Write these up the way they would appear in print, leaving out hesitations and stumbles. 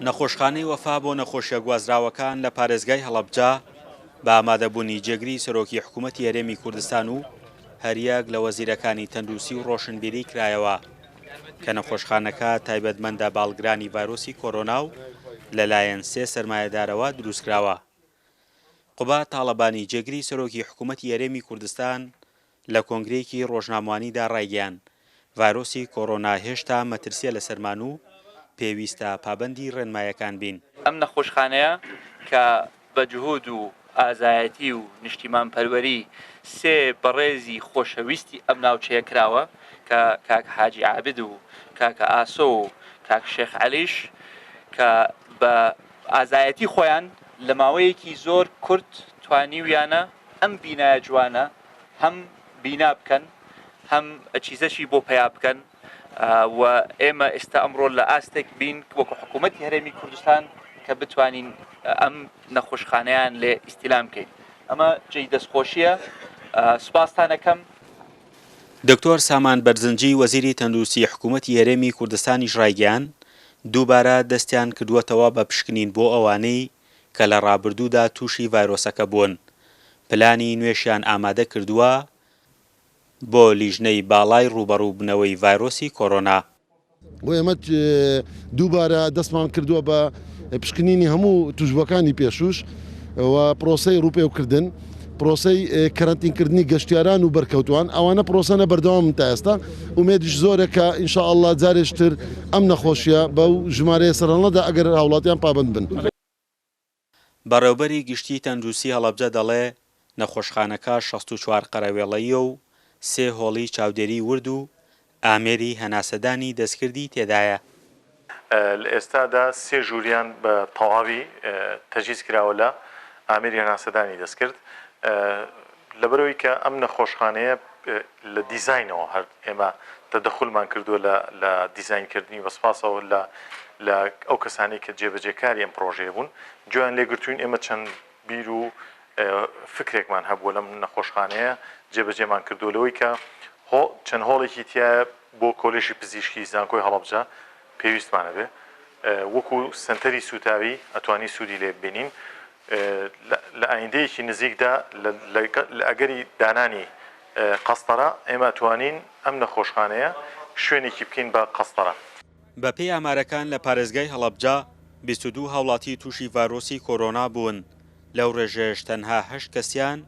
نەخۆشخانەی وەفا بۆ نەخۆشیە گوازراوەکان لە پارێزگای هەڵەبجە بە ئامادەبوونی جێگری سەرۆکی حکوومەتی هەرێمی کوردستان و هەریەک لە وەزیرەکانی تەندروستی و ڕۆشنبیری کرایەوە کە نەخۆشخانەکە تایبەتمەندە باڵگرانی ڤایرۆسی کۆرۆنا و لەلایەن سێ سەرمایەدارەوە دروستکراوە. قوبا تاڵەبانی جێگری سەرۆکی حکوومەتی هەرێمی کوردستان لە کۆنگرەیەکی ڕۆژنامەوانیدا ڕایگەیاند ڤایرۆسی کۆرۆنا هێشتا مەترسیە لە سەرمان و پێویستە پابەندی ڕێنمایەکان بین. ئەم نەخۆشخانەیە کە بە جهود و ئازایەتی و نیشتیمان پەروەری سێ بەڕێزی خۆشەویستی ئەم ناوچەیە کراوە کە کاک حاجی عابد و کاکە ئاسۆ و کاک شێخ عەلیش کە بە ئازایەتی خۆیان لە ماوەیەکی زۆر کورت توانیویانە ئەم بینایە جوانە هەم بینا بکەن هەم چیزەشی بۆ پیا بکەن و ئێمە ئێستا ئەمڕۆ لە ئاستێک بین وەکو حکوومەتی هەرێمی کوردستان کە بتوانین ئەم نەخۆشخانەیان لێ ئیستیلام بکەین. ئەمە جێی دەستخۆشیە. سوپاستان دەکەم. دکتۆر سامان بەرزنجی وەزیری تەندروستی حکوومەتی هەرێمی کوردستانیش ڕایگەیاند دووبارە دەستیان کردووەتەوە بە پشکنین بۆ ئەوانەی کە لە ڕابردوودا تووشی ڤایرۆسەکە بوون. پلانی نوێشیان ئامادە کردووە بۆ لیژنەی باڵای ڕوبەڕووبوونەوەی ڤایرۆسی کۆرۆنا. بۆ ئێمە دووبارە دەستمان کردووە بە پشکنینی هەموو توژبەکانی پێشوش و پرۆسەی ڕووپێوکردن پرۆسەی کەرەنتینکردنی گەشتیاران و بەرکەوتوان ئەوانە پرۆسەنە بەردەوام تا ئێستا ومێدیش زۆرە کە ئینشاءالله جارێشتر ئەم نەخۆشیە بەو ژمارەیە سەرەنڵەدا ئەگەر هاوڵاتیان پابەند بن. بەڕێوەبەری گشتی تەندروستی هەڵەبجە دەڵێ نەخۆشخانەکە 64 قەرەوێڵەیە و سێ هۆڵی چاودێری ورد و ئامێری هەناسەدانی دەستکردی تێدایە. لە ئێستادا سێ ژووریان بە تەواوی تەجیز کراوە لە ئامێری هەناسەدانی دەستکرد لەبەرەوەی کە ئەم نەخۆشخانەیە لە دیزاینەوە هەر ئێمە تەدەخولمان کردووە لە دیزاینکردنی وەسپاسەوە لە ئەو کەسانی کە جێبەجێکاری ئەم پرۆژێ بوون گوێیان لێگرتوین ئێمە چەند بیر و فکرێکمان هەبووە لەم نەخۆشخانەیە جێبەجێمان کردووەوەی کە چەند هۆڵێکی تایە بۆ کۆلێژی پزیشکی زانکۆی هەڵەبجە پێویستمانە بێ وەکو سنتەری سوتاوی ئەتوانی سوودی لێ ببینین لە ئایندەیەکی نزیکدا لە ئەگەری دانانی قەستەرە ئێمە ئەتوانین ئەم نەخۆشخانەیە شوێنێکی بکەین بە قەستەرە. بەپێی ئامارەکان لە پارێزگای هەڵەبجە 22 هاوڵاتی تووشی ڤایرۆسی کۆرۆنا بوون. لەو ڕێژەیەش تەنها 8 کەسیان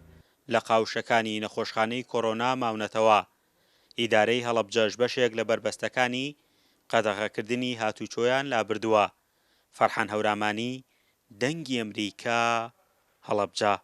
لە قاوشەکانی نەخۆشخانەی کۆرۆنا ماونەتەوە. ئیدارەی هەڵەبجەش بەشێک لە بربەستەکانی قەدەغەکردنی هاتوچۆیان لابردووە. فەرحان هەورامانی، دەنگی ئەمریکا، هەڵەبجە.